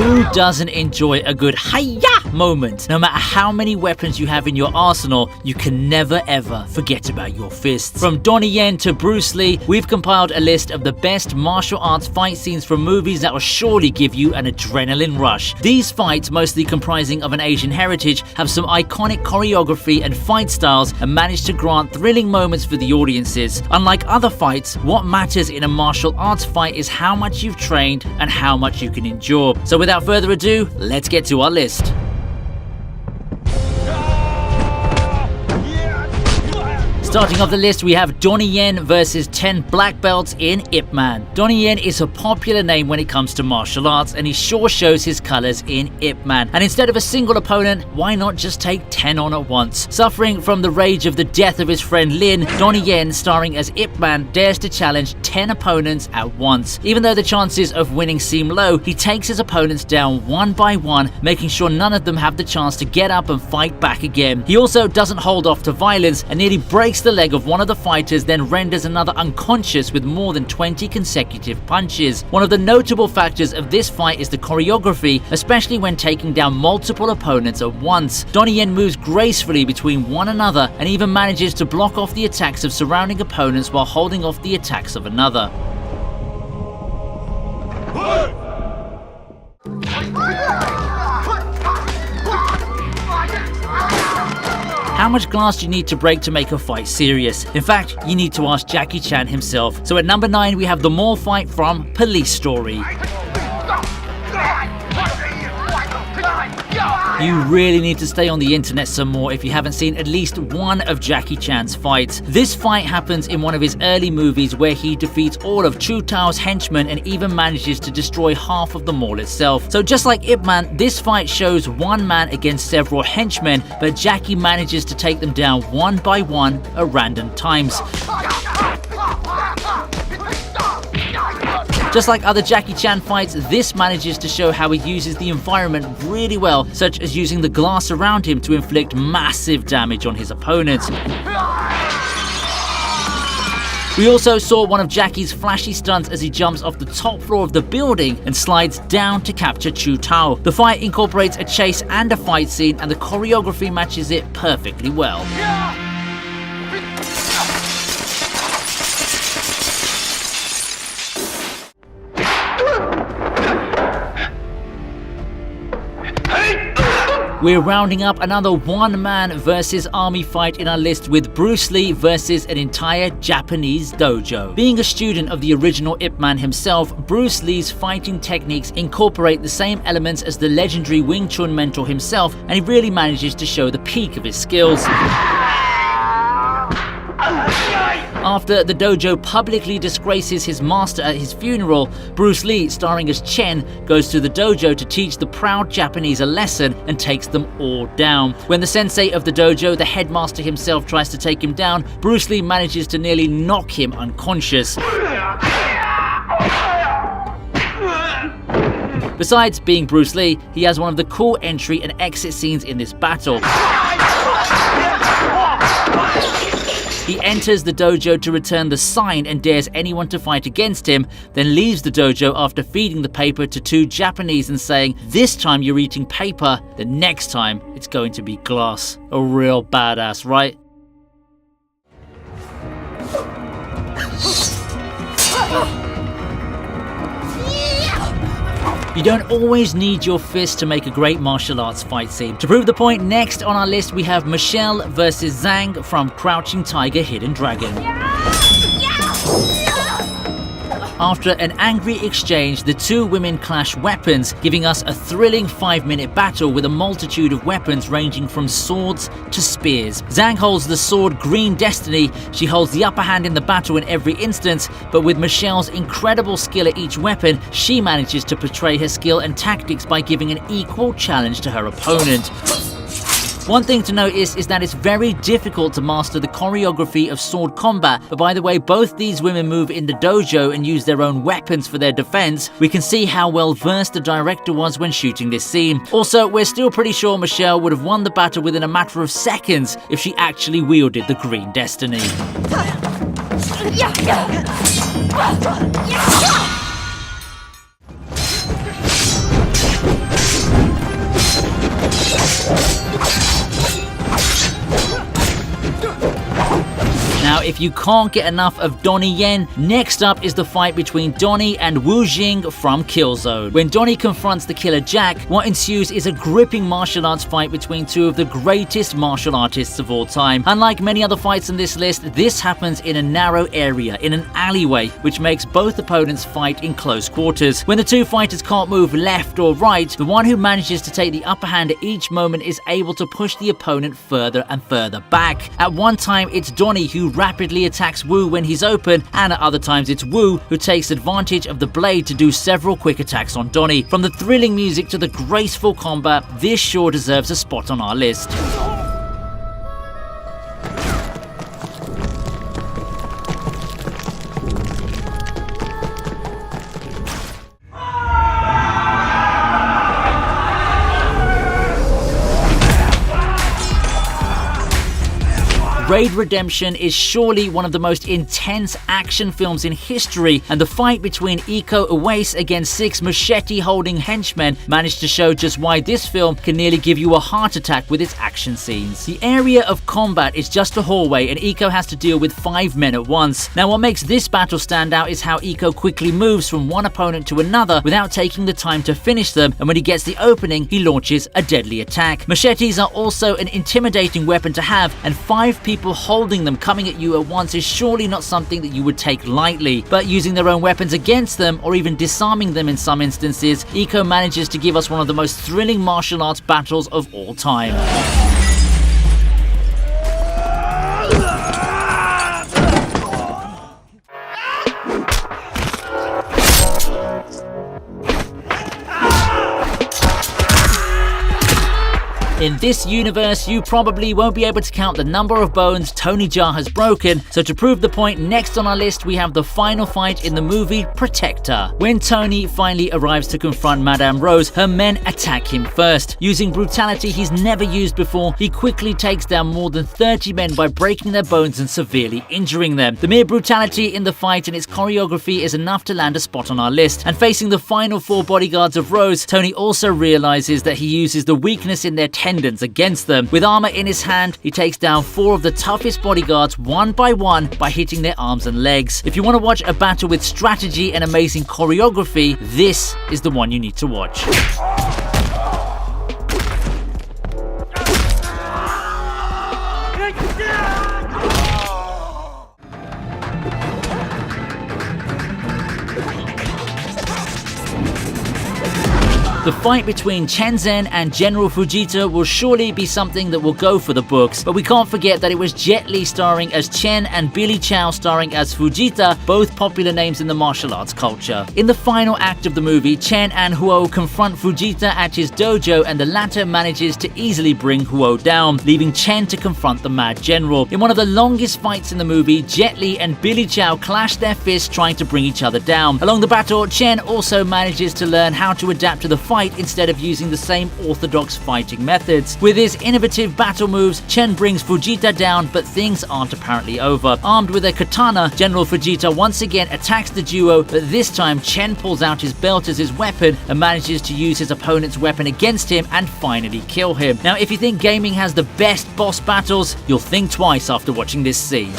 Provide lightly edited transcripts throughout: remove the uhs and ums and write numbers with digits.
who doesn't enjoy a good hi-ya moment? No matter how many weapons you have in your arsenal, you can never ever forget about your fists. From Donnie Yen to Bruce Lee, we've compiled a list of the best martial arts fight scenes from movies that will surely give you an adrenaline rush. These fights, mostly comprising of an Asian heritage, have some iconic choreography and fight styles and manage to grant thrilling moments for the audiences. Unlike other fights, what matters in a martial arts fight is how much you've trained and how much you can endure. So without further ado, let's get to our list. Starting off the list, we have Donnie Yen versus 10 black belts in Ip Man. Donnie Yen is a popular name when it comes to martial arts, and he sure shows his colors in Ip Man. And instead of a single opponent, why not just take 10 on at once? Suffering from the rage of the death of his friend Lin, Donnie Yen, starring as Ip Man, dares to challenge 10 opponents at once. Even though the chances of winning seem low, he takes his opponents down one by one, making sure none of them have the chance to get up and fight back again. He also doesn't hold off to violence and nearly breaks the leg of one of the fighters, then renders another unconscious with more than 20 consecutive punches. One of the notable factors of this fight is the choreography, especially when taking down multiple opponents at once. Donnie Yen moves gracefully between one another and even manages to block off the attacks of surrounding opponents while holding off the attacks of another. How much glass do you need to break to make a fight serious? In fact, you need to ask Jackie Chan himself. So at number 9, we have the mall fight from Police Story. You really need to stay on the internet some more if you haven't seen at least one of Jackie Chan's fights. This fight happens in one of his early movies where he defeats all of Chou Tao's henchmen and even manages to destroy half of the mall itself. So just like Ip Man, this fight shows one man against several henchmen, but Jackie manages to take them down one by one at random times. Just like other Jackie Chan fights, this manages to show how he uses the environment really well, such as using the glass around him to inflict massive damage on his opponents. We also saw one of Jackie's flashy stunts as he jumps off the top floor of the building and slides down to capture Chou Tao. The fight incorporates a chase and a fight scene, and the choreography matches it perfectly well. We're rounding up another one-man versus army fight in our list with Bruce Lee versus an entire Japanese dojo. Being a student of the original Ip Man himself, Bruce Lee's fighting techniques incorporate the same elements as the legendary Wing Chun mentor himself, and he really manages to show the peak of his skills. After the dojo publicly disgraces his master at his funeral, Bruce Lee, starring as Chen, goes to the dojo to teach the proud Japanese a lesson and takes them all down. When the sensei of the dojo, the headmaster himself, tries to take him down, Bruce Lee manages to nearly knock him unconscious. Besides being Bruce Lee, he has one of the cool entry and exit scenes in this battle. He enters the dojo to return the sign and dares anyone to fight against him, then leaves the dojo after feeding the paper to 2 Japanese and saying, "This time you're eating paper, the next time it's going to be glass." A real badass, right? You don't always need your fist to make a great martial arts fight scene. To prove the point, next on our list we have Michelle versus Zhang from Crouching Tiger, Hidden Dragon. After an angry exchange, the two women clash weapons, giving us a thrilling 5-minute battle with a multitude of weapons ranging from swords to spears. Zhang holds the sword Green Destiny. She holds the upper hand in the battle in every instance, but with Michelle's incredible skill at each weapon, she manages to portray her skill and tactics by giving an equal challenge to her opponent. One thing to notice is that it's very difficult to master the choreography of sword combat, but by the way both these women move in the dojo and use their own weapons for their defense, we can see how well versed the director was when shooting this scene. Also, we're still pretty sure Michelle would have won the battle within a matter of seconds if she actually wielded the Green Destiny. you can't get enough of Donnie Yen, next up is the fight between Donnie and Wu Jing from Killzone. When Donnie confronts the killer Jack, what ensues is a gripping martial arts fight between two of the greatest martial artists of all time. Unlike many other fights on this list, this happens in a narrow area, in an alleyway, which makes both opponents fight in close quarters. When the two fighters can't move left or right, the one who manages to take the upper hand at each moment is able to push the opponent further and further back. At one time, it's Donnie who rapidly attacks Wu when he's open, and at other times it's Wu who takes advantage of the blade to do several quick attacks on Donnie. From the thrilling music to the graceful combat, this sure deserves a spot on our list. Raid Redemption is surely one of the most intense action films in history, and the fight between Iko Uwais against 6 machete-holding henchmen managed to show just why this film can nearly give you a heart attack with its action scenes. The area of combat is just a hallway, and Iko has to deal with 5 men at once. Now, what makes this battle stand out is how Iko quickly moves from one opponent to another without taking the time to finish them, and when he gets the opening, he launches a deadly attack. Machetes are also an intimidating weapon to have, and 5 people holding them coming at you at once is surely not something that you would take lightly. But using their own weapons against them, or even disarming them in some instances, Iko manages to give us one of the most thrilling martial arts battles of all time. In this universe, you probably won't be able to count the number of bones Tony Jaa has broken, so to prove the point, next on our list we have the final fight in the movie Protector. When Tony finally arrives to confront Madame Rose, her men attack him first. Using brutality he's never used before, he quickly takes down more than 30 men by breaking their bones and severely injuring them. The mere brutality in the fight and its choreography is enough to land a spot on our list, and facing the final 4 bodyguards of Rose, Tony also realizes that he uses the weakness in their tendons against them. With armor in his hand, he takes down 4 of the toughest bodyguards one by one by hitting their arms and legs. If you want to watch a battle with strategy and amazing choreography, this is the one you need to watch. The fight between Chen Zhen and General Fujita will surely be something that will go for the books, but we can't forget that it was Jet Li starring as Chen and Billy Chou starring as Fujita, both popular names in the martial arts culture. In the final act of the movie, Chen and Huo confront Fujita at his dojo, and the latter manages to easily bring Huo down, leaving Chen to confront the Mad General. In one of the longest fights in the movie, Jet Li and Billy Chou clash their fists trying to bring each other down. Along the battle, Chen also manages to learn how to adapt to the fight instead of using the same orthodox fighting methods. With his innovative battle moves, Chen brings Fujita down, but things aren't apparently over. Armed with a katana, General Fujita once again attacks the duo, but this time Chen pulls out his belt as his weapon and manages to use his opponent's weapon against him and finally kill him. Now, if you think gaming has the best boss battles, you'll think twice after watching this scene.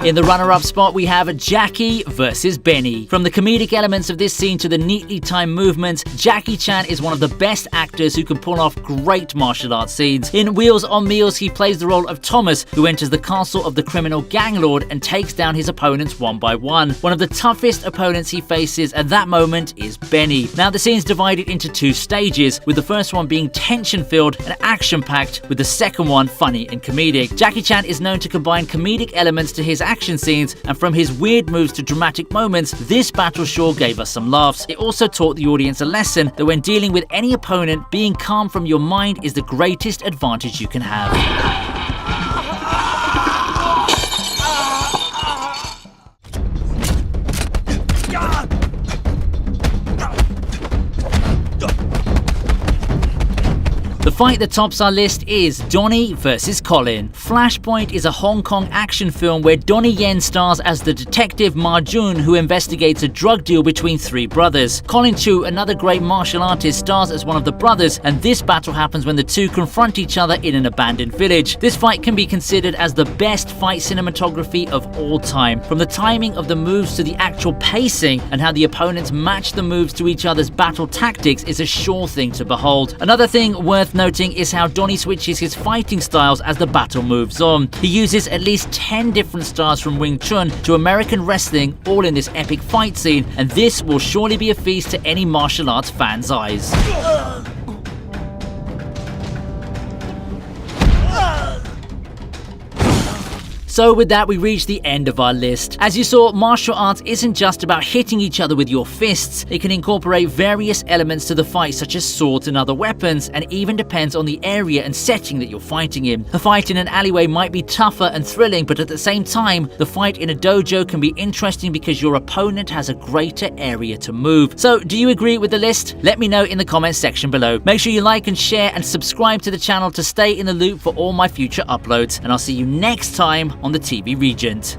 In the runner-up spot, we have Jackie versus Benny. From the comedic elements of this scene to the neatly timed movements, Jackie Chan is one of the best actors who can pull off great martial arts scenes. In Wheels on Meals, he plays the role of Thomas, who enters the castle of the criminal gang lord and takes down his opponents one by one. One of the toughest opponents he faces at that moment is Benny. Now, the scene's divided into 2 stages, with the first one being tension-filled and action-packed, with the second one funny and comedic. Jackie Chan is known to combine comedic elements to his action scenes, and from his weird moves to dramatic moments, this battle sure gave us some laughs. It also taught the audience a lesson that when dealing with any opponent, being calm from your mind is the greatest advantage you can have. The fight that tops our list is Donnie versus Collin. Flashpoint is a Hong Kong action film where Donnie Yen stars as the detective Ma Jun who investigates a drug deal between three brothers. Collin Chou, another great martial artist, stars as one of the brothers, and this battle happens when the two confront each other in an abandoned village. This fight can be considered as the best fight cinematography of all time. From the timing of the moves to the actual pacing and how the opponents match the moves to each other's battle tactics is a sure thing to behold. Another thing worth noting is how Donnie switches his fighting styles as the battle moves on. He uses at least 10 different styles from Wing Chun to American wrestling, all in this epic fight scene, and this will surely be a feast to any martial arts fan's eyes. So with that, we reach the end of our list. As you saw, martial arts isn't just about hitting each other with your fists. It can incorporate various elements to the fight, such as swords and other weapons, and even depends on the area and setting that you're fighting in. A fight in an alleyway might be tougher and thrilling, but at the same time, the fight in a dojo can be interesting because your opponent has a greater area to move. So, do you agree with the list? Let me know in the comments section below. Make sure you like and share and subscribe to the channel to stay in the loop for all my future uploads, and I'll see you next time on the TV Regent.